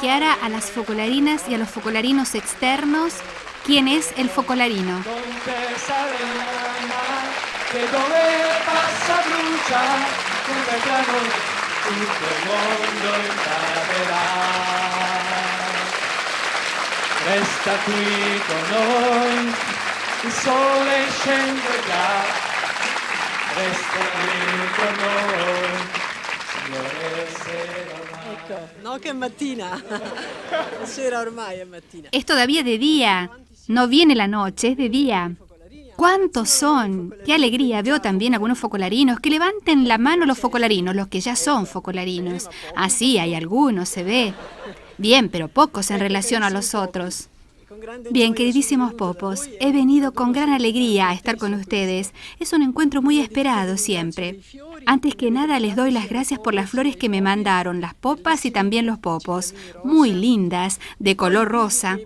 Chiara, a las focolarinas y a los focolarinos externos, ¿quién es el focolarino? Resta qui con noi, il sole scende già. Resta qui con noi, Signore, sera ormai. Ecco, no che è mattina, sera ormai è mattina. Es todavía de día, no viene la noche, es de día. ¿Cuántos son? ¡Qué alegría! Veo también algunos focolarinos. Que levanten la mano los focolarinos, los que ya son focolarinos. Ah, sí, hay algunos, se ve. Bien, pero pocos en relación a los otros. Bien, queridísimos popos, he venido con gran alegría a estar con ustedes. Es un encuentro muy esperado siempre. Antes que nada, les doy las gracias por las flores que me mandaron, las popas y también los popos. Muy lindas, de color rosa.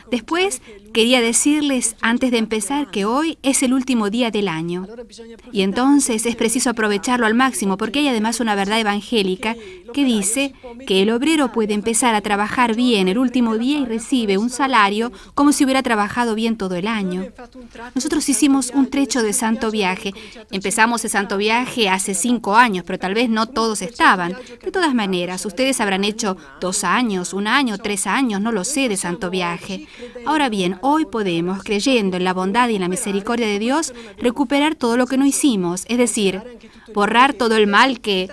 Después, quería decirles, antes de empezar, que hoy es el último día del año. Y entonces es preciso aprovecharlo al máximo, porque hay además una verdad evangélica que dice que el obrero puede empezar a trabajar bien el último día y recibe un salario como si hubiera trabajado bien todo el año. Nosotros hicimos un trecho de santo viaje. Empezamos el santo viaje hace 5 años, pero tal vez no todos estaban. De todas maneras, ustedes habrán hecho 2 años, 1 año, 3 años, no lo sé, de santo viaje. Ahora bien, hoy podemos, creyendo en la bondad y en la misericordia de Dios, recuperar todo lo que no hicimos, es decir, borrar todo el mal que...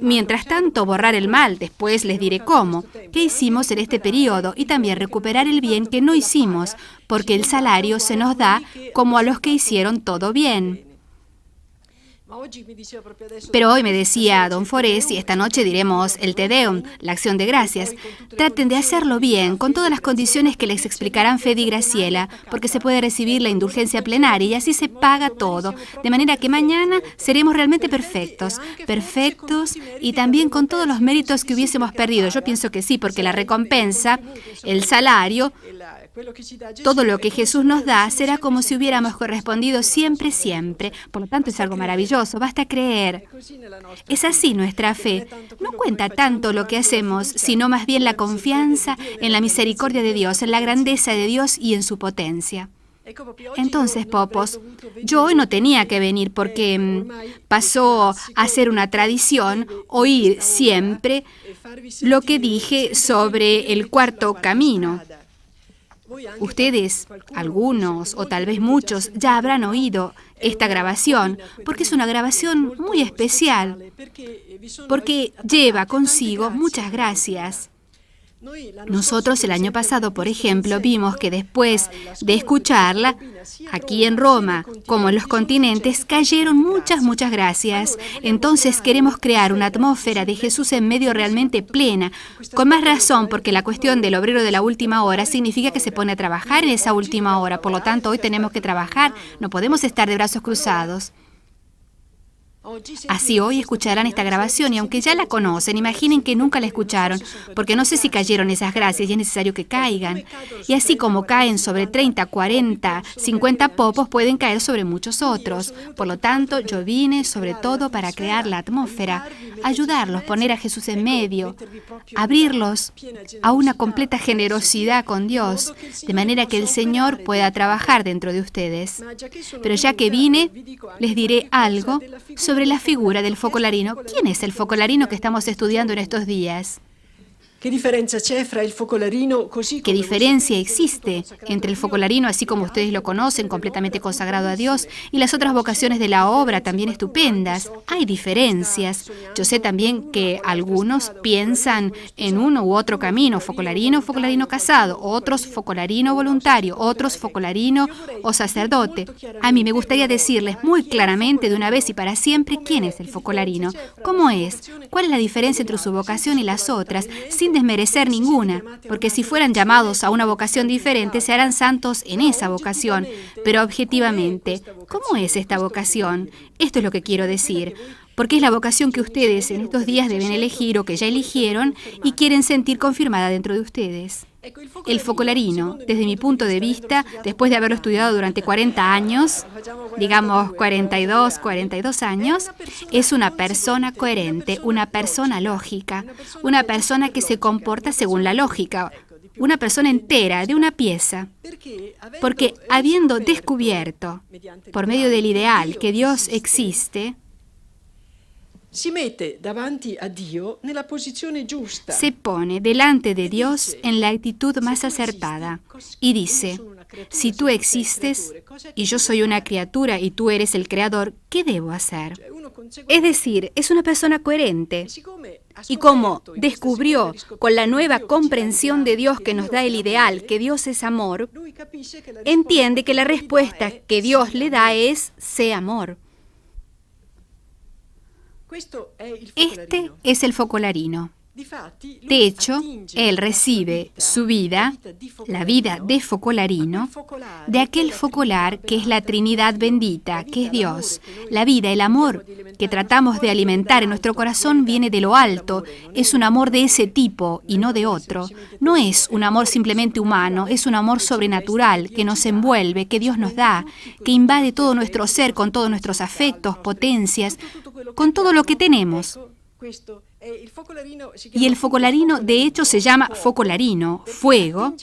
Mientras tanto, borrar el mal, después les diré cómo, qué hicimos en este periodo y también recuperar el bien que no hicimos, porque el salario se nos da como a los que hicieron todo bien. Pero hoy me decía don Forés, y esta noche diremos el Te Deum, la acción de gracias. Traten de hacerlo bien, con todas las condiciones que les explicarán Fede y Graciela, porque se puede recibir la indulgencia plenaria y así se paga todo. De manera que mañana seremos realmente perfectos y también con todos los méritos que hubiésemos perdido. Yo pienso que sí, porque la recompensa, el salario, todo lo que Jesús nos da será como si hubiéramos correspondido siempre. Por lo tanto, es algo maravilloso, basta creer. Es así nuestra fe. No cuenta tanto lo que hacemos, sino más bien la confianza en la misericordia de Dios, en la grandeza de Dios y en su potencia. Entonces, popos, yo hoy no tenía que venir porque pasó a ser una tradición oír siempre lo que dije sobre el cuarto camino. Ustedes, algunos o tal vez muchos, ya habrán oído esta grabación, porque es una grabación muy especial, porque lleva consigo muchas gracias. Nosotros el año pasado, por ejemplo, vimos que después de escucharla, aquí en Roma, como en los continentes, cayeron muchas gracias. Entonces queremos crear una atmósfera de Jesús en medio realmente plena, con más razón porque la cuestión del obrero de la última hora significa que se pone a trabajar en esa última hora. Por lo tanto, hoy tenemos que trabajar, no podemos estar de brazos cruzados. Así hoy escucharán esta grabación y aunque ya la conocen, imaginen que nunca la escucharon, porque no sé si cayeron esas gracias y es necesario que caigan. Y así como caen sobre 30, 40, 50 popos, pueden caer sobre muchos otros. Por lo tanto, yo vine sobre todo para crear la atmósfera, ayudarlos, poner a Jesús en medio, abrirlos a una completa generosidad con Dios, de manera que el Señor pueda trabajar dentro de ustedes. Pero ya que vine, les diré algo sobre la figura del focolarino. ¿Quién es el focolarino que estamos estudiando en estos días? ¿Qué diferencia existe entre el focolarino, así como ustedes lo conocen, completamente consagrado a Dios, y las otras vocaciones de la obra, también estupendas? Hay diferencias. Yo sé también que algunos piensan en uno u otro camino, focolarino casado, otros focolarino voluntario, otros focolarino o sacerdote. A mí me gustaría decirles muy claramente de una vez y para siempre quién es el focolarino, cómo es, cuál es la diferencia entre su vocación y las otras, sin desmerecer ninguna, porque si fueran llamados a una vocación diferente, se harán santos en esa vocación. Pero objetivamente, ¿cómo es esta vocación? Esto es lo que quiero decir, porque es la vocación que ustedes en estos días deben elegir o que ya eligieron y quieren sentir confirmada dentro de ustedes. El focolarino, desde mi punto de vista, después de haberlo estudiado durante 40 años, digamos 42 años, es una persona coherente, una persona lógica, una persona que se comporta según la lógica, una persona entera, de una pieza. Porque habiendo descubierto, por medio del ideal, que Dios existe, se pone delante de Dios en la actitud más acertada y dice: si tú existes y yo soy una criatura y tú eres el creador, ¿qué debo hacer? Es decir, es una persona coherente. Y como descubrió con la nueva comprensión de Dios que nos da el ideal, que Dios es amor, entiende que la respuesta que Dios le da es: sé amor. Este es el focolarino. De hecho, él recibe su vida, la vida de focolarino, de aquel focolar que es la Trinidad bendita, que es Dios. La vida, el amor que tratamos de alimentar en nuestro corazón viene de lo alto. Es un amor de ese tipo y no de otro. No es un amor simplemente humano, es un amor sobrenatural que nos envuelve, que Dios nos da, que invade todo nuestro ser con todos nuestros afectos, potencias, con todo lo que tenemos. Y el focolarino, de hecho, se llama focolarino, fuego,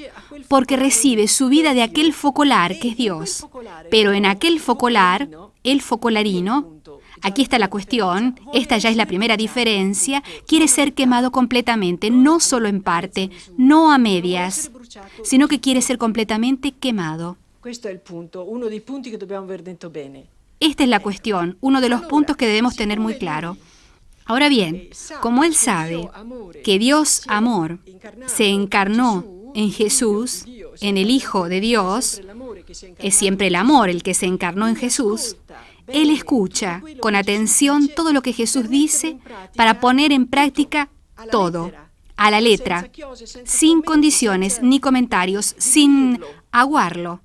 porque recibe su vida de aquel focolar que es Dios. Pero en aquel focolar, el focolarino, aquí está la cuestión, esta ya es la primera diferencia, quiere ser quemado completamente, no solo en parte, no a medias, sino que quiere ser completamente quemado. Esta es la cuestión, uno de los puntos que debemos tener muy claro. Ahora bien, como él sabe que Dios amor se encarnó en Jesús, en el Hijo de Dios, es siempre el amor el que se encarnó en Jesús, él escucha con atención todo lo que Jesús dice para poner en práctica todo, a la letra, sin condiciones ni comentarios, sin aguarlo.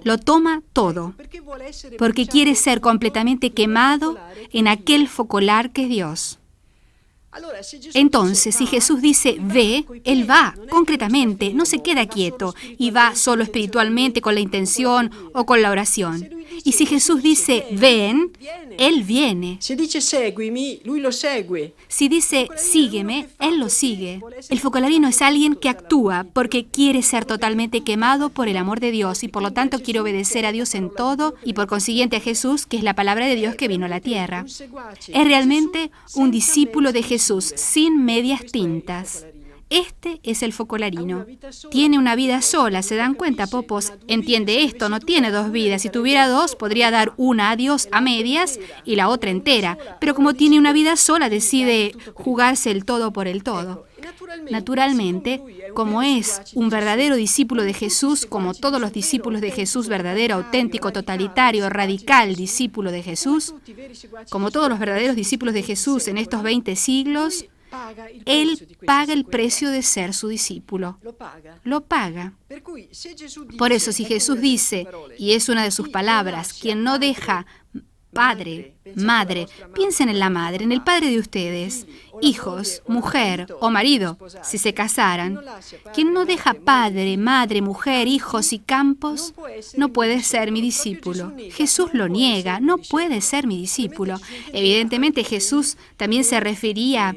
Lo toma todo, porque quiere ser completamente quemado en aquel focolar que es Dios. Entonces, si Jesús dice ve, Él va, concretamente, no se queda quieto y va solo espiritualmente con la intención o con la oración. Y si Jesús dice ven, Él viene. Si dice sígueme, Él lo sigue. El focolarino es alguien que actúa porque quiere ser totalmente quemado por el amor de Dios y por lo tanto quiere obedecer a Dios en todo y por consiguiente a Jesús, que es la palabra de Dios que vino a la tierra. Es realmente un discípulo de Jesús sin medias tintas. Este es el focolarino. Tiene una vida sola, ¿se dan cuenta, popos? Entiende esto, no tiene dos vidas. Si tuviera dos, podría dar una a Dios a medias y la otra entera. Pero como tiene una vida sola, decide jugarse el todo por el todo. Naturalmente, como es un verdadero discípulo de Jesús, como todos los discípulos de Jesús, verdadero, auténtico, totalitario, radical discípulo de Jesús, como todos los verdaderos discípulos de Jesús en estos 20 siglos, Él paga el precio de ser su discípulo. Lo paga. Por eso, si Jesús dice, y es una de sus palabras, quien no deja padre, madre, piensen en la madre, en el padre de ustedes, hijos, mujer o marido, si se casaran. Quien no deja padre, madre, mujer, hijos y campos, no puede ser mi discípulo. Jesús lo niega, no puede ser mi discípulo. Evidentemente Jesús también se refería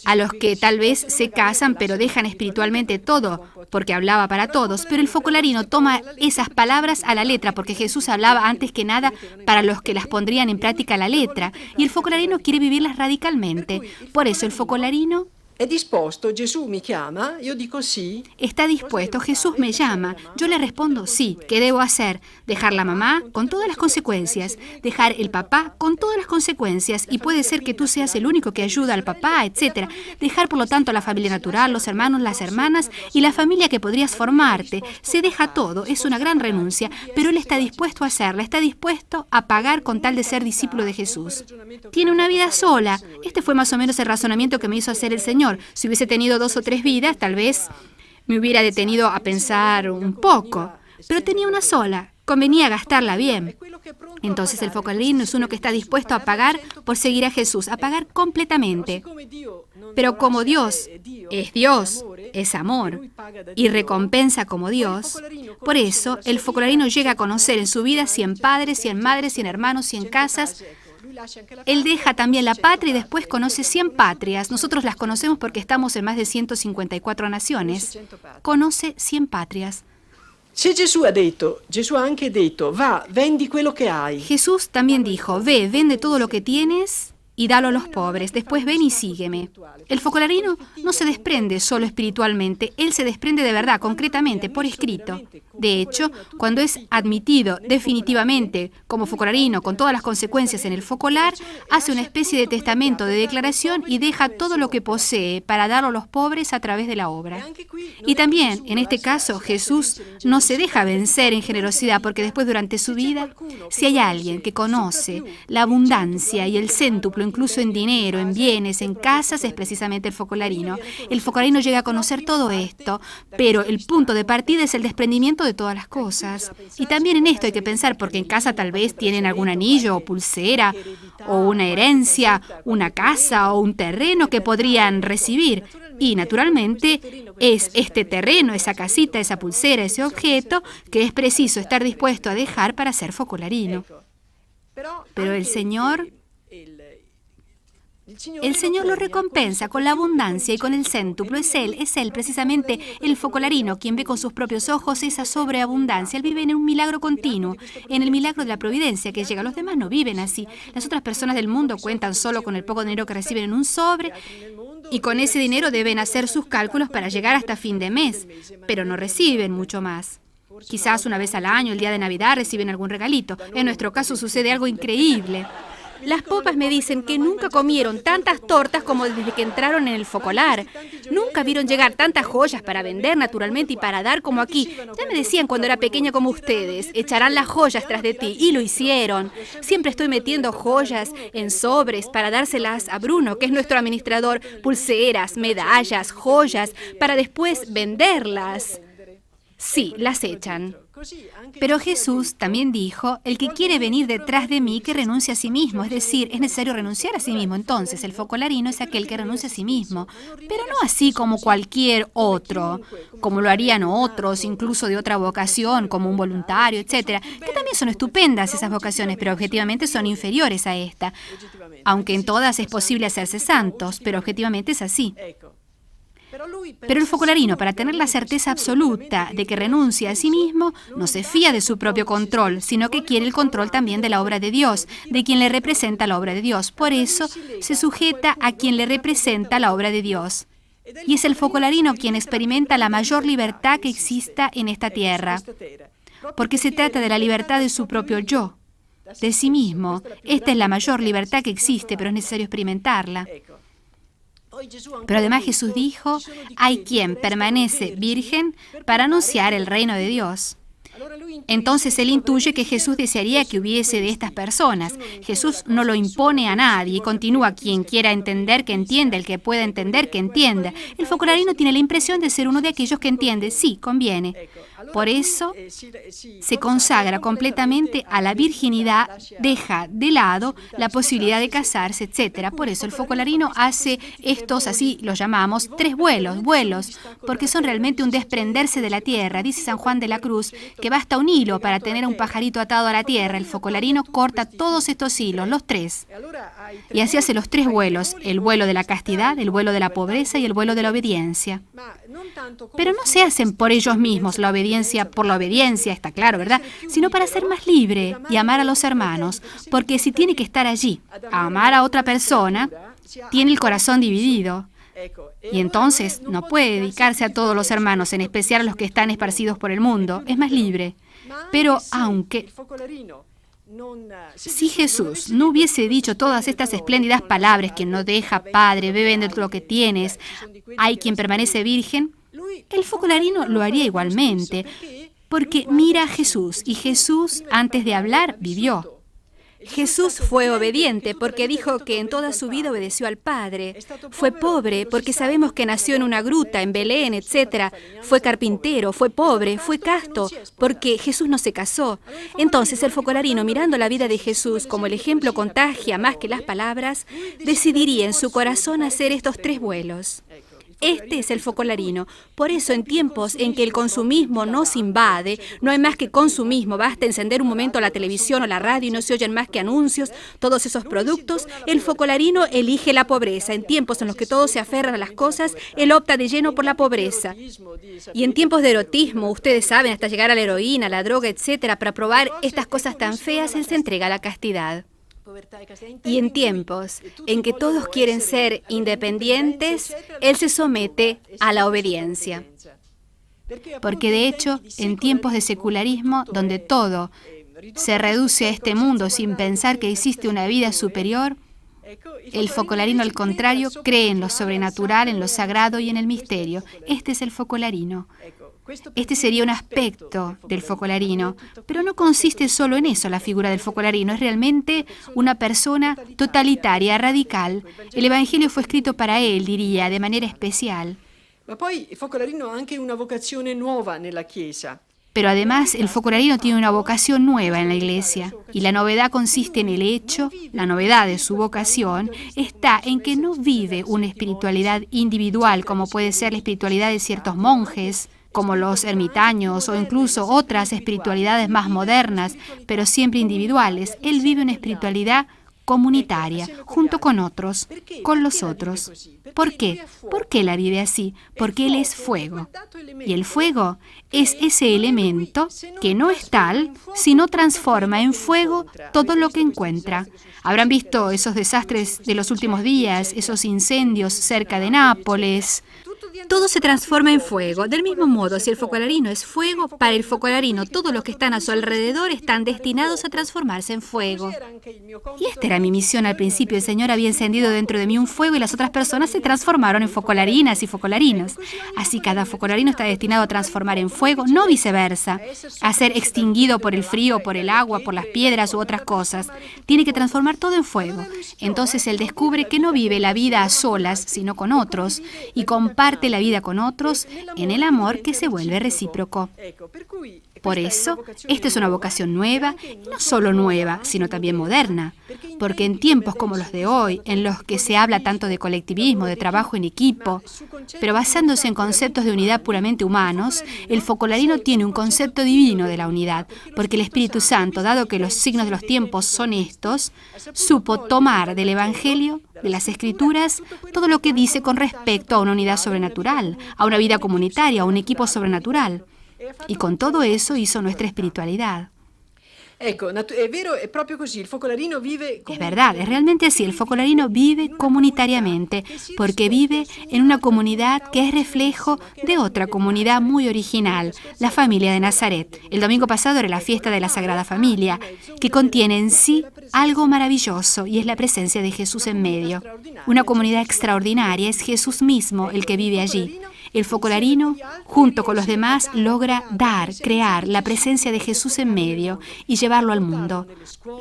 a los que tal vez se casan pero dejan espiritualmente todo, porque hablaba para todos. Pero el focolarino toma esas palabras a la letra, porque Jesús hablaba antes que nada para los que las pondrían en práctica a la letra, y el focolarino quiere vivirlas radicalmente. Por eso el focolarino está dispuesto, Jesús me llama, yo le respondo sí. ¿Qué debo hacer? Dejar la mamá con todas las consecuencias, dejar el papá con todas las consecuencias, y puede ser que tú seas el único que ayuda al papá, etc. Dejar, por lo tanto, la familia natural, los hermanos, las hermanas y la familia que podrías formarte. Se deja todo, es una gran renuncia, pero él está dispuesto a hacerla, está dispuesto a pagar con tal de ser discípulo de Jesús. Tiene una vida sola. Este fue más o menos el razonamiento que me hizo hacer el Señor. Si hubiese tenido 2 o 3 vidas, tal vez me hubiera detenido a pensar un poco. Pero tenía una sola. Convenía gastarla bien. Entonces el focolarino es uno que está dispuesto a pagar por seguir a Jesús, a pagar completamente. Pero como Dios es Dios, es amor, y recompensa como Dios, por eso el focolarino llega a conocer en su vida 100 padres, 100 madres, 100 hermanos, 100 casas. Él deja también la patria y después conoce 100 patrias. Nosotros las conocemos porque estamos en más de 154 naciones. Conoce 100 patrias. Se Gesù ha anche detto, va, vendi quello che hai. Jesús también dijo, ve, vende todo lo que tienes y dalo a los pobres, después ven y sígueme. El focolarino no se desprende solo espiritualmente, él se desprende de verdad, concretamente, por escrito. De hecho, cuando es admitido definitivamente como focolarino, con todas las consecuencias en el focolar, hace una especie de testamento de declaración y deja todo lo que posee para darlo a los pobres a través de la obra. Y también, en este caso, Jesús no se deja vencer en generosidad, porque después durante su vida, si hay alguien que conoce la abundancia y el céntuplo, incluso en dinero, en bienes, en casas, es precisamente el focolarino. El focolarino llega a conocer todo esto, pero el punto de partida es el desprendimiento de todas las cosas. Y también en esto hay que pensar, porque en casa tal vez tienen algún anillo o pulsera, o una herencia, una casa o un terreno que podrían recibir. Y naturalmente es este terreno, esa casita, esa pulsera, ese objeto que es preciso estar dispuesto a dejar para ser focolarino. Pero el Señor lo recompensa con la abundancia y con el céntuplo. Es Él precisamente el focolarino, quien ve con sus propios ojos esa sobreabundancia. Él vive en un milagro continuo, en el milagro de la providencia que llega. Los demás no viven así. Las otras personas del mundo cuentan solo con el poco dinero que reciben en un sobre y con ese dinero deben hacer sus cálculos para llegar hasta fin de mes, pero no reciben mucho más. Quizás una vez al año, el día de Navidad, reciben algún regalito. En nuestro caso sucede algo increíble. Las popas me dicen que nunca comieron tantas tortas como desde que entraron en el focolar. Nunca vieron llegar tantas joyas para vender naturalmente y para dar como aquí. Ya me decían cuando era pequeña como ustedes, echarán las joyas tras de ti. Y lo hicieron. Siempre estoy metiendo joyas en sobres para dárselas a Bruno, que es nuestro administrador. Pulseras, medallas, joyas, para después venderlas. Sí, las echan. Pero Jesús también dijo, el que quiere venir detrás de mí, que renuncie a sí mismo. Es decir, es necesario renunciar a sí mismo. Entonces, el focolarino es aquel que renuncia a sí mismo. Pero no así como cualquier otro, como lo harían otros, incluso de otra vocación, como un voluntario, etcétera, que también son estupendas esas vocaciones, pero objetivamente son inferiores a esta. Aunque en todas es posible hacerse santos, pero objetivamente es así. Pero el focolarino, para tener la certeza absoluta de que renuncia a sí mismo, no se fía de su propio control, sino que quiere el control también de la obra de Dios, de quien le representa la obra de Dios. Por eso se sujeta a quien le representa la obra de Dios. Y es el focolarino quien experimenta la mayor libertad que exista en esta tierra, porque se trata de la libertad de su propio yo, de sí mismo. Esta es la mayor libertad que existe, pero es necesario experimentarla. Pero además Jesús dijo, hay quien permanece virgen para anunciar el reino de Dios. Entonces él intuye que Jesús desearía que hubiese de estas personas. Jesús no lo impone a nadie y continúa: quien quiera entender, que entienda; el que pueda entender, que entienda. El focolarino tiene la impresión de ser uno de aquellos que entiende. Sí, conviene. Por eso se consagra completamente a la virginidad, deja de lado la posibilidad de casarse, etc. Por eso el focolarino hace estos, así los llamamos, 3 vuelos, porque son realmente un desprenderse de la tierra. Dice San Juan de la Cruz que basta un hilo para tener a un pajarito atado a la tierra. El focolarino corta todos estos hilos, los 3. Y así hace los 3 vuelos: el vuelo de la castidad, el vuelo de la pobreza y el vuelo de la obediencia. Pero no se hacen por ellos mismos, la obediencia por la obediencia, está claro, ¿verdad? Sino para ser más libre y amar a los hermanos, porque si tiene que estar allí a amar a otra persona, tiene el corazón dividido. Y entonces no puede dedicarse a todos los hermanos, en especial a los que están esparcidos por el mundo. Es más libre. Pero aunque si Jesús no hubiese dicho todas estas espléndidas palabras: quien no deja padre, ve, vende todo lo que tienes, hay quien permanece virgen, el focolarino lo haría igualmente, porque mira a Jesús, y Jesús, antes de hablar, vivió. Jesús fue obediente porque dijo que en toda su vida obedeció al Padre. Fue pobre porque sabemos que nació en una gruta, en Belén, etc. Fue carpintero, fue pobre, fue casto porque Jesús no se casó. Entonces el focolarino, mirando la vida de Jesús como el ejemplo contagia más que las palabras, decidiría en su corazón hacer estos 3 vuelos. Este es el focolarino. Por eso, en tiempos en que el consumismo nos invade, no hay más que consumismo, basta encender un momento la televisión o la radio y no se oyen más que anuncios, todos esos productos, el focolarino elige la pobreza. En tiempos en los que todos se aferran a las cosas, él opta de lleno por la pobreza. Y en tiempos de erotismo, ustedes saben, hasta llegar a la heroína, a la droga, etc., para probar estas cosas tan feas, él se entrega a la castidad. Y en tiempos en que todos quieren ser independientes, él se somete a la obediencia. Porque de hecho, en tiempos de secularismo, donde todo se reduce a este mundo sin pensar que existe una vida superior, el focolarino, al contrario, cree en lo sobrenatural, en lo sagrado y en el misterio. Este es el focolarino. Este sería un aspecto del focolarino, pero no consiste solo en eso la figura del focolarino, es realmente una persona totalitaria, radical. El Evangelio fue escrito para él, diría, de manera especial. Ma poi il focolarino ha anche una vocazione nuova nella Chiesa. Pero además el focolarino tiene una vocación nueva en la Iglesia, y la novedad consiste en el hecho, la novedad de su vocación, está en que no vive una espiritualidad individual como puede ser la espiritualidad de ciertos monjes, como los ermitaños o incluso otras espiritualidades más modernas, pero siempre individuales. Él vive una espiritualidad comunitaria, junto con otros, con los otros. ¿Por qué? ¿Por qué la vive así? Porque Él es fuego. Y el fuego es ese elemento que no es tal, sino transforma en fuego todo lo que encuentra. Habrán visto esos desastres de los últimos días, esos incendios cerca de Nápoles. Todo se transforma en fuego. Del mismo modo, si el focolarino es fuego, para el focolarino todos los que están a su alrededor están destinados a transformarse en fuego. Y esta era mi misión al principio. El Señor había encendido dentro de mí un fuego y las otras personas se transformaron en focolarinas y focolarinos. Así cada focolarino está destinado a transformar en fuego, no viceversa, a ser extinguido por el frío, por el agua, por las piedras u otras cosas. Tiene que transformar todo en fuego. Entonces él descubre que no vive la vida a solas, sino con otros, y comparte la vida con otros en el amor que se vuelve recíproco. Por eso, esta es una vocación nueva, y no solo nueva, sino también moderna, porque en tiempos como los de hoy, en los que se habla tanto de colectivismo, de trabajo en equipo, pero basándose en conceptos de unidad puramente humanos, el focolarino tiene un concepto divino de la unidad, porque el Espíritu Santo, dado que los signos de los tiempos son estos, supo tomar del Evangelio, de las Escrituras, todo lo que dice con respecto a una unidad sobrenatural, a una vida comunitaria, a un equipo sobrenatural. Y con todo eso hizo nuestra espiritualidad. Es verdad, es realmente así. El focolarino vive comunitariamente, porque vive en una comunidad que es reflejo de otra comunidad muy original, la familia de Nazaret. El domingo pasado era la fiesta de la Sagrada Familia, que contiene en sí algo maravilloso, y es la presencia de Jesús en medio. Una comunidad extraordinaria, es Jesús mismo el que vive allí. El focolarino, junto con los demás, logra crear la presencia de Jesús en medio y llevarlo al mundo.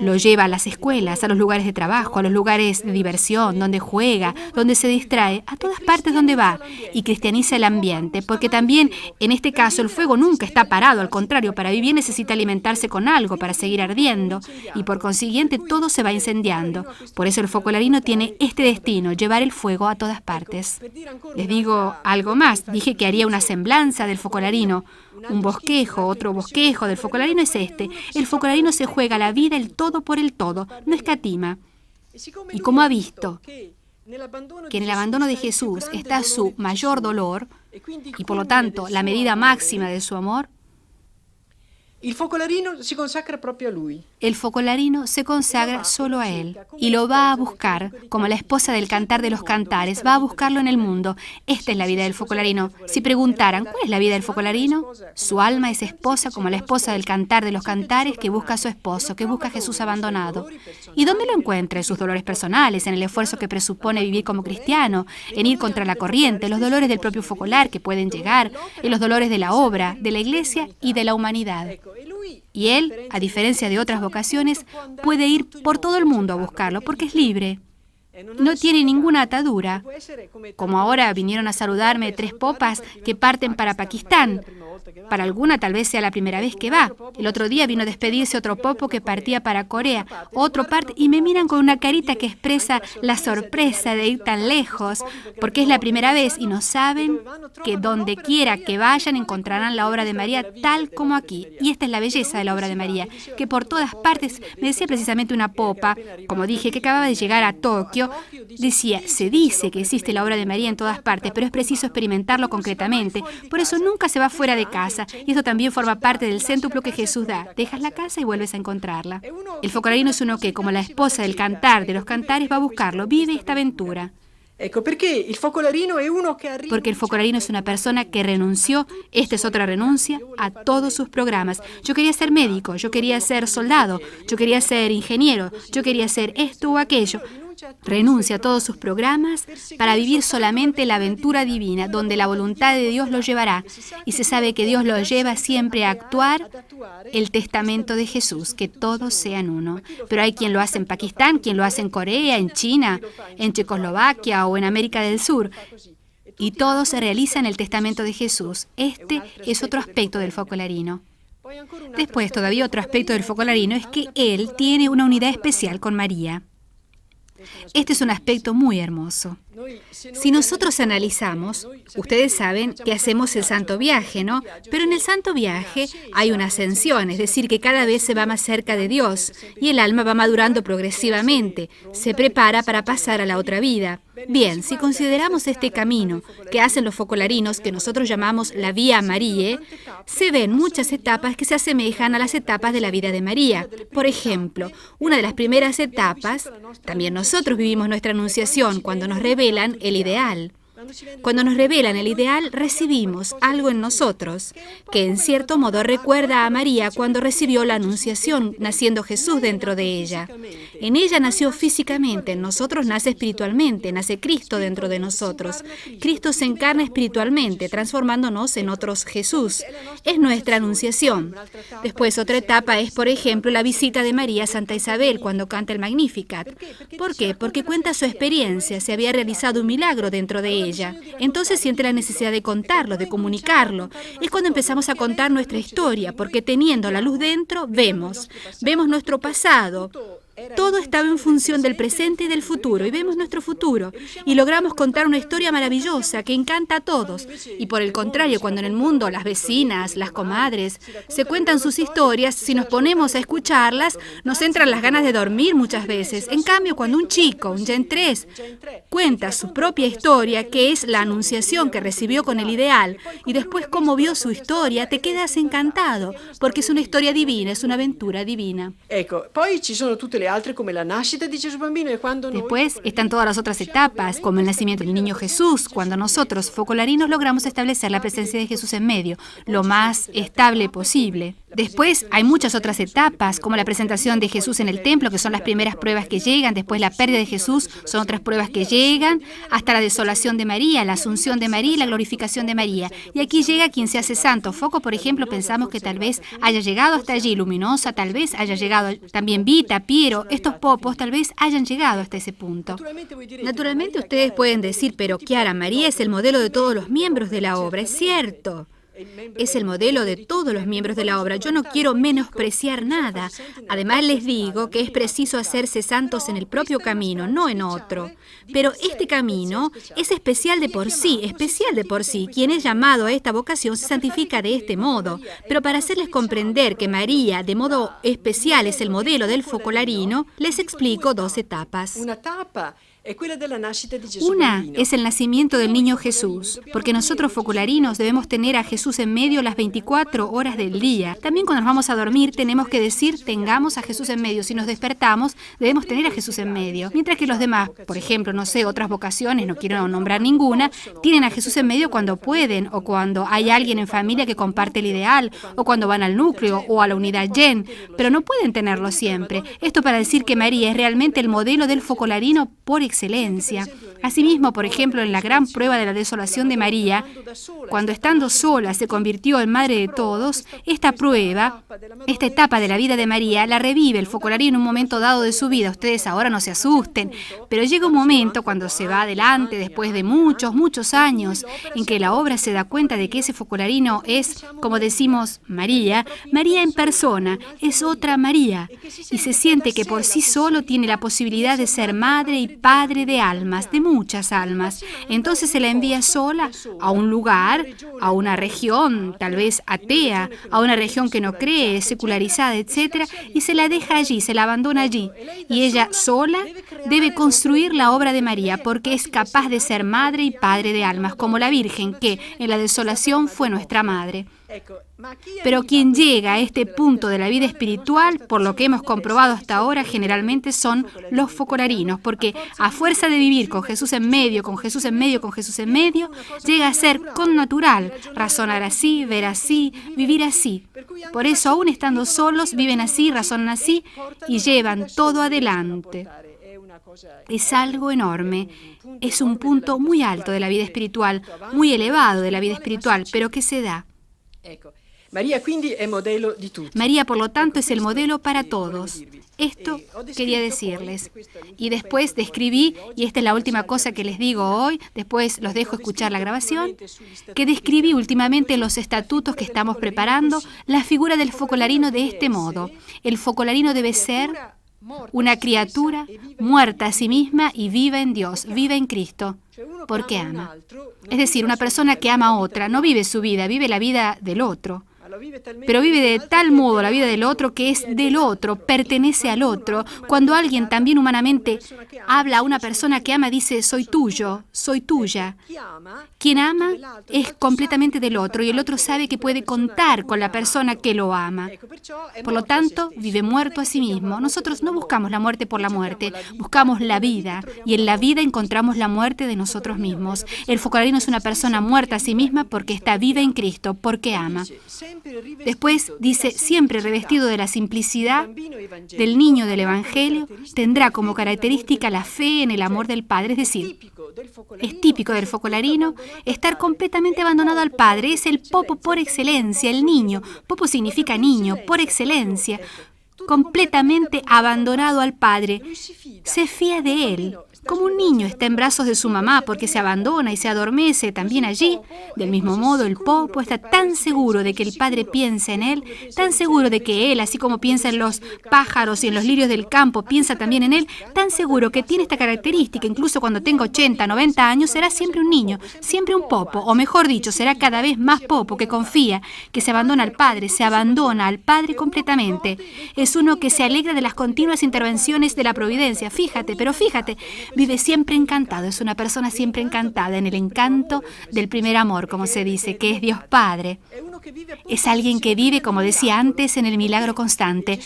Lo lleva a las escuelas, a los lugares de trabajo, a los lugares de diversión, donde juega, donde se distrae, a todas partes donde va, y cristianiza el ambiente, porque también, en este caso, el fuego nunca está parado, al contrario, para vivir necesita alimentarse con algo para seguir ardiendo, y por consiguiente todo se va incendiando. Por eso el focolarino tiene este destino, llevar el fuego a todas partes. Les digo algo más. Dije que haría una semblanza del focolarino, un bosquejo, otro bosquejo del focolarino es este. El focolarino se juega la vida, el todo por el todo, no escatima. Y como ha visto que en el abandono de Jesús está su mayor dolor, y por lo tanto la medida máxima de su amor, el focolarino se consagra proprio a lui. El focolarino se consagra solo a él y lo va a buscar, como la esposa del Cantar de los Cantares, va a buscarlo en el mundo. Esta es la vida del focolarino. Si preguntaran, ¿cuál es la vida del focolarino? Su alma es esposa como la esposa del Cantar de los Cantares que busca a su esposo, que busca a Jesús abandonado. ¿Y dónde lo encuentra? En sus dolores personales, en el esfuerzo que presupone vivir como cristiano, en ir contra la corriente, los dolores del propio focolar que pueden llegar, en los dolores de la obra, de la iglesia y de la humanidad. Y él, a diferencia de otras vocaciones, puede ir por todo el mundo a buscarlo porque es libre. No tiene ninguna atadura. Como ahora vinieron a saludarme 3 popas que parten para Pakistán. Para alguna tal vez sea la primera vez que va. El otro día vino a despedirse otro popo que partía para Corea. Otro parte y me miran con una carita que expresa la sorpresa de ir tan lejos, porque es la primera vez y no saben que donde quiera que vayan encontrarán la obra de María tal como aquí. Y esta es la belleza de la obra de María, que por todas partes, me decía precisamente una popa, como dije, que acababa de llegar a Tokio, decía, se dice que existe la obra de María en todas partes, pero es preciso experimentarlo concretamente. Por eso nunca se va fuera de casa. Y esto también forma parte del céntuplo que Jesús da. Dejas la casa y vuelves a encontrarla. El focolarino es uno que, como la esposa del cantar de los cantares, va a buscarlo. Vive esta aventura. Porque el focolarino es una persona que renunció, esta es otra renuncia, a todos sus programas. Yo quería ser médico, yo quería ser soldado, yo quería ser ingeniero, yo quería ser esto o aquello. Renuncia a todos sus programas para vivir solamente la aventura divina, donde la voluntad de Dios lo llevará. Y se sabe que Dios lo lleva siempre a actuar el testamento de Jesús, que todos sean uno. Pero hay quien lo hace en Pakistán, quien lo hace en Corea, en China, en Checoslovaquia o en América del Sur. Y todo se realiza en el testamento de Jesús. Este es otro aspecto del focolarino. Después, todavía otro aspecto del focolarino es que él tiene una unidad especial con María. Este es un aspecto muy hermoso. Si nosotros analizamos, ustedes saben que hacemos el santo viaje, ¿no? Pero en el santo viaje hay una ascensión, es decir, que cada vez se va más cerca de Dios y el alma va madurando progresivamente, se prepara para pasar a la otra vida. Bien, si consideramos este camino que hacen los focolarinos, que nosotros llamamos la Vía Mariae, se ven muchas etapas que se asemejan a las etapas de la vida de María. Por ejemplo, una de las primeras etapas, también nosotros vivimos nuestra anunciación cuando nos revelan el ideal. Cuando nos revelan el ideal, recibimos algo en nosotros, que en cierto modo recuerda a María cuando recibió la anunciación, naciendo Jesús dentro de ella. En ella nació físicamente, en nosotros nace espiritualmente, nace Cristo dentro de nosotros. Cristo se encarna espiritualmente, transformándonos en otros Jesús. Es nuestra anunciación. Después, otra etapa es, por ejemplo, la visita de María a Santa Isabel cuando canta el Magnificat. ¿Por qué? Porque cuenta su experiencia, se había realizado un milagro dentro de ella. Entonces siente la necesidad de contarlo, de comunicarlo. Es cuando empezamos a contar nuestra historia, porque teniendo la luz dentro, vemos nuestro pasado. Todo estaba en función del presente y del futuro, y vemos nuestro futuro, y logramos contar una historia maravillosa que encanta a todos. Y por el contrario, cuando en el mundo las vecinas, las comadres, se cuentan sus historias, si nos ponemos a escucharlas, nos entran las ganas de dormir muchas veces. En cambio, cuando un chico, un Gen 3, cuenta su propia historia, que es la anunciación que recibió con el ideal, y después cómo vio su historia, te quedas encantado, porque es una historia divina, es una aventura divina. Poi ci sono tutte le altre come la nascita di Gesù bambino e quando Después están todas las otras etapas, como el nacimiento del niño Jesús, cuando nosotros, focolarinos, logramos establecer la presencia de Jesús en medio, lo más estable posible. Después hay muchas otras etapas, como la presentación de Jesús en el templo, que son las primeras pruebas que llegan, después la pérdida de Jesús, son otras pruebas que llegan, hasta la desolación de María, la asunción de María y la glorificación de María. Y aquí llega quien se hace santo. Foco, por ejemplo, pensamos que tal vez haya llegado hasta allí, Luminosa, tal vez haya llegado también Vita, Piero, estos popos tal vez hayan llegado hasta ese punto. Naturalmente ustedes pueden decir, pero Chiara, María es el modelo de todos los miembros de la obra, es cierto. Es el modelo de todos los miembros de la obra. Yo no quiero menospreciar nada. Además les digo que es preciso hacerse santos en el propio camino, no en otro. Pero este camino es especial de por sí, especial de por sí. Quien es llamado a esta vocación se santifica de este modo. Pero para hacerles comprender que María de modo especial es el modelo del focolarino, les explico 2 etapas. Una es el nacimiento del niño Jesús, porque nosotros focolarinos debemos tener a Jesús en medio las 24 horas del día. También cuando nos vamos a dormir tenemos que decir, tengamos a Jesús en medio. Si nos despertamos, debemos tener a Jesús en medio. Mientras que los demás, por ejemplo, no sé, otras vocaciones, no quiero nombrar ninguna, tienen a Jesús en medio cuando pueden, o cuando hay alguien en familia que comparte el ideal, o cuando van al núcleo, o a la unidad Gen, pero no pueden tenerlo siempre. Esto para decir que María es realmente el modelo del focolarino por excelencia. Asimismo, por ejemplo, en la gran prueba de la desolación de María, cuando estando sola se convirtió en madre de todos, esta prueba, esta etapa de la vida de María, la revive el Focolare en un momento dado de su vida. Ustedes ahora no se asusten, pero llega un momento cuando se va adelante, después de muchos años, en que la obra se da cuenta de que ese focolarino es, como decimos, María en persona, es otra María, y se siente que por sí solo tiene la posibilidad de ser madre y padre de almas, de muchas almas. Entonces se la envía sola a un lugar, a una región, tal vez atea, a una región que no cree, secularizada, etc., y se la deja allí, se la abandona allí. Y ella sola debe construir la obra de María, porque es capaz de ser madre y padre de almas, como la Virgen, que en la desolación fue nuestra madre. Pero quien llega a este punto de la vida espiritual, por lo que hemos comprobado hasta ahora, generalmente son los focolarinos, porque a fuerza de vivir con Jesús en medio, con Jesús en medio, con Jesús en medio, llega a ser connatural, razonar así, ver así, vivir así. Por eso, aún estando solos, viven así, razonan así y llevan todo adelante. Es algo enorme, es un punto muy alto de la vida espiritual, muy elevado de la vida espiritual, pero que se da. María, por lo tanto, es el modelo para todos. Esto quería decirles. Y después describí, y esta es la última cosa que les digo hoy, después los dejo escuchar la grabación, que describí últimamente en los estatutos que estamos preparando la figura del focolarino de este modo. El focolarino debe ser una criatura muerta a sí misma y viva en Dios, viva en Cristo, porque ama. Es decir, una persona que ama a otra no vive su vida, vive la vida del otro. Pero vive de tal modo la vida del otro que es del otro, pertenece al otro. Cuando alguien también humanamente habla a una persona que ama, dice, soy tuyo, soy tuya. Quien ama es completamente del otro y el otro sabe que puede contar con la persona que lo ama. Por lo tanto, vive muerto a sí mismo. Nosotros no buscamos la muerte por la muerte, buscamos la vida y en la vida encontramos la muerte de nosotros mismos. El focolarino es una persona muerta a sí misma porque está viva en Cristo, porque ama. Después dice, siempre revestido de la simplicidad del niño del Evangelio, tendrá como característica la fe en el amor del Padre. Es decir, es típico del focolarino estar completamente abandonado al Padre. Es el popo por excelencia, el niño. Popo significa niño, por excelencia. Completamente abandonado al Padre. Se fía de Él. Como un niño está en brazos de su mamá porque se abandona y se adormece también allí, del mismo modo el popo está tan seguro de que el Padre piensa en él, tan seguro de que él, así como piensa en los pájaros y en los lirios del campo, piensa también en él, tan seguro que tiene esta característica, incluso cuando tenga 80, 90 años, será siempre un niño, siempre un popo, o mejor dicho, será cada vez más popo, que confía, que se abandona al Padre, se abandona al Padre completamente. Es uno que se alegra de las continuas intervenciones de la providencia. Fíjate, vive siempre encantado, es una persona siempre encantada en el encanto del primer amor, como se dice, que es Dios Padre. Es alguien que vive, como decía antes, en el milagro constante,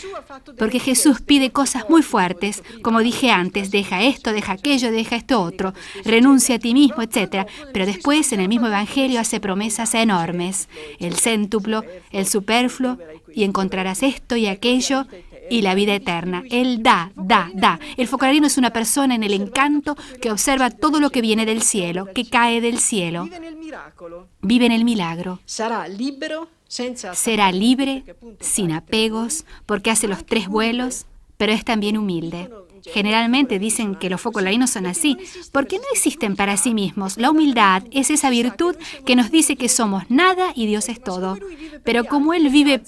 porque Jesús pide cosas muy fuertes, como dije antes, deja esto, deja aquello, deja esto otro, renuncia a ti mismo, etc. Pero después, en el mismo Evangelio, hace promesas enormes, el céntuplo, el superfluo, y encontrarás esto y aquello, y la vida eterna. Él da. El focolarino es una persona en el encanto que observa todo lo que viene del cielo, que cae del cielo. Vive en el milagro. Será libre, sin apegos, porque hace los 3 vuelos, pero es también humilde. Generalmente dicen que los focolarinos son así, porque no existen para sí mismos. La humildad es esa virtud que nos dice que somos nada y Dios es todo. Pero como Él vive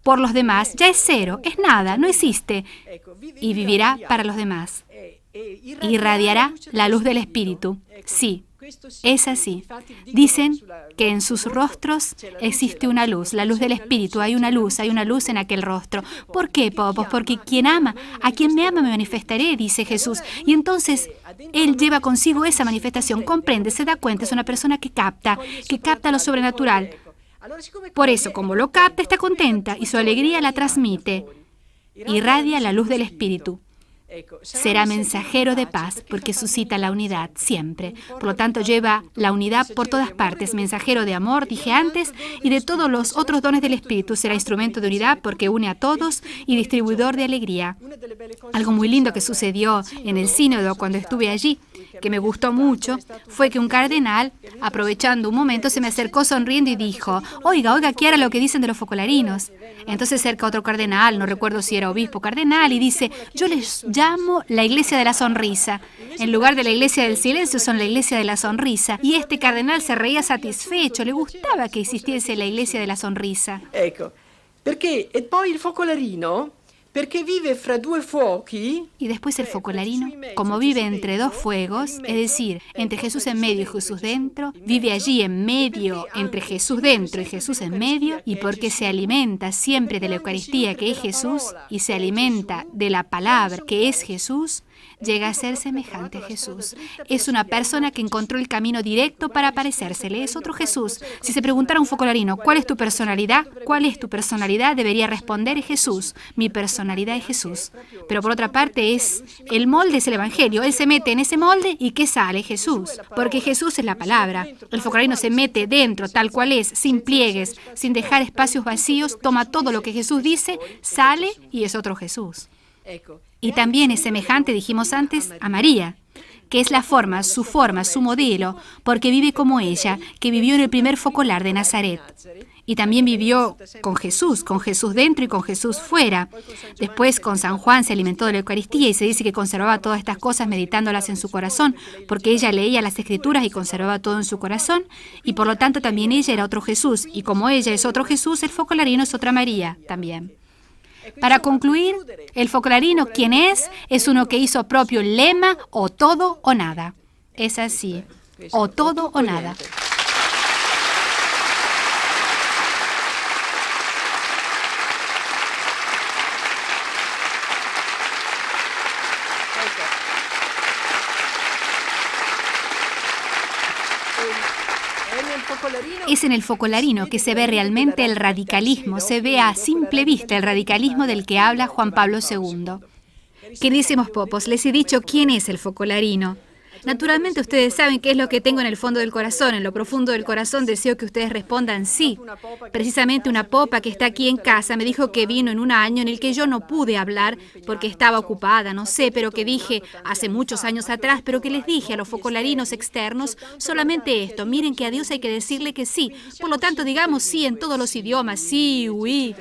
por los demás, ya es cero, es nada, no existe, y vivirá para los demás. Irradiará la luz del Espíritu. Sí, es así. Dicen que en sus rostros existe una luz, la luz del Espíritu. Hay una luz en aquel rostro. ¿Por qué, popos? Porque quien ama, a quien me ama me manifestaré, dice Jesús. Y entonces Él lleva consigo esa manifestación, comprende, se da cuenta, es una persona que capta lo sobrenatural. Por eso, como lo capta, está contenta y su alegría la transmite. Irradia la luz del Espíritu. Será mensajero de paz porque suscita la unidad siempre. Por lo tanto, lleva la unidad por todas partes. Mensajero de amor, dije antes, y de todos los otros dones del Espíritu. Será instrumento de unidad porque une a todos y distribuidor de alegría. Algo muy lindo que sucedió en el sínodo cuando estuve allí, que me gustó mucho, fue que un cardenal, aprovechando un momento, se me acercó sonriendo y dijo: oiga, ¿qué era lo que dicen de los focolarinos? Entonces cerca otro cardenal, no recuerdo si era obispo cardenal, y dice: yo les llamo la iglesia de la sonrisa. En lugar de la iglesia del silencio, son la iglesia de la sonrisa. Y este cardenal se reía satisfecho, le gustaba que existiese la iglesia de la sonrisa. Ecco, perché e poi il focolarino, perché vive fra due fuochi. Y después el focolarino, como vive entre dos fuegos, es decir, entre Jesús en medio y Jesús dentro, vive allí en medio, entre Jesús dentro y Jesús en medio, y porque se alimenta siempre de la Eucaristía, que es Jesús, y se alimenta de la palabra, que es Jesús, llega a ser semejante a Jesús. Es una persona que encontró el camino directo para parecérsele. Es otro Jesús. Si se preguntara a un focolarino, ¿cuál es tu personalidad? ¿Cuál es tu personalidad? Debería responder: es Jesús. Mi personalidad es Jesús. Pero por otra parte, el molde es el Evangelio. Él se mete en ese molde y ¿qué sale? Jesús. Porque Jesús es la palabra. El focolarino se mete dentro, tal cual es, sin pliegues, sin dejar espacios vacíos, toma todo lo que Jesús dice, sale y es otro Jesús. Y también es semejante, dijimos antes, a María, que es la forma, su modelo, porque vive como ella, que vivió en el primer focolar de Nazaret. Y también vivió con Jesús dentro y con Jesús fuera. Después con San Juan se alimentó de la Eucaristía y se dice que conservaba todas estas cosas meditándolas en su corazón, porque ella leía las Escrituras y conservaba todo en su corazón, y por lo tanto también ella era otro Jesús. Y como ella es otro Jesús, el focolarino es otra María también. Para concluir, el focolarino, ¿quién es? Es uno que hizo propio el lema o todo o nada. Es así, o todo o nada. Es en el focolarino que se ve realmente el radicalismo, se ve a simple vista el radicalismo del que habla Juan Pablo II. Queridísimos popos, les he dicho quién es el focolarino. Naturalmente ustedes saben qué es lo que tengo en el fondo del corazón. En lo profundo del corazón deseo que ustedes respondan sí. Precisamente una popa que está aquí en casa me dijo que vino en un año en el que yo no pude hablar porque estaba ocupada, no sé, pero que dije hace muchos años atrás, pero que les dije a los focolarinos externos solamente esto: miren que a Dios hay que decirle que sí. Por lo tanto, digamos sí en todos los idiomas, sí, oui.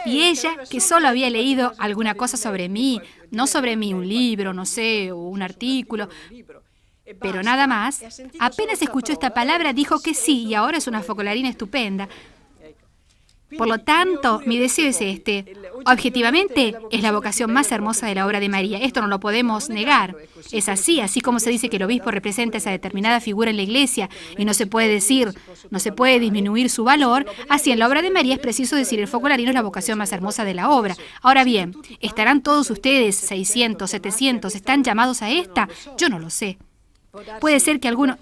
Y ella, que solo había leído alguna cosa sobre mí, no sobre mí, un libro, no sé, o un artículo, pero nada más, apenas escuchó esta palabra dijo que sí, y ahora es una focolarina estupenda. Por lo tanto, mi deseo es este. Objetivamente, es la vocación más hermosa de la obra de María. Esto no lo podemos negar. Es así como se dice que el obispo representa esa determinada figura en la iglesia y no se puede decir, no se puede disminuir su valor. Así en la obra de María es preciso decir el focolarino es la vocación más hermosa de la obra. Ahora bien, ¿estarán todos ustedes, 600, 700, están llamados a esta? Yo no lo sé. Puede ser que alguno...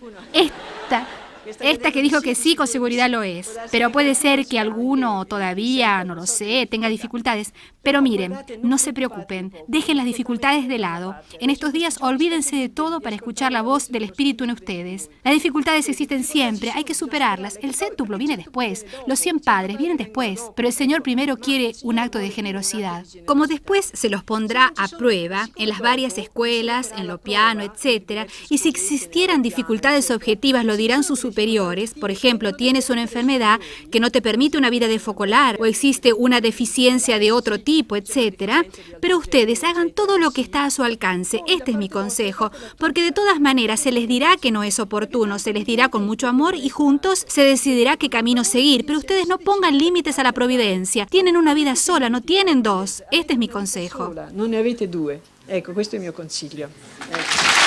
Esta que dijo que sí, con seguridad lo es. Pero puede ser que alguno todavía, no lo sé, tenga dificultades. Pero miren, no se preocupen, dejen las dificultades de lado. En estos días olvídense de todo para escuchar la voz del Espíritu en ustedes. Las dificultades existen siempre, hay que superarlas. El céntuplo viene después, los 100 padres vienen después. Pero el Señor primero quiere un acto de generosidad. Como después se los pondrá a prueba en las varias escuelas, en lo piano, etc. Y si existieran dificultades objetivas, lo dirán sus superiores. Por ejemplo, tienes una enfermedad que no te permite una vida de focolar o existe una deficiencia de otro tipo, etcétera. Pero ustedes hagan todo lo que está a su alcance. Este es mi consejo, porque de todas maneras se les dirá que no es oportuno, se les dirá con mucho amor y juntos se decidirá qué camino seguir. Pero ustedes no pongan límites a la providencia. Tienen una vida sola, no tienen dos. Este es mi consejo. Non ne avete due. Ecco, questo è il mio consiglio. Ecco.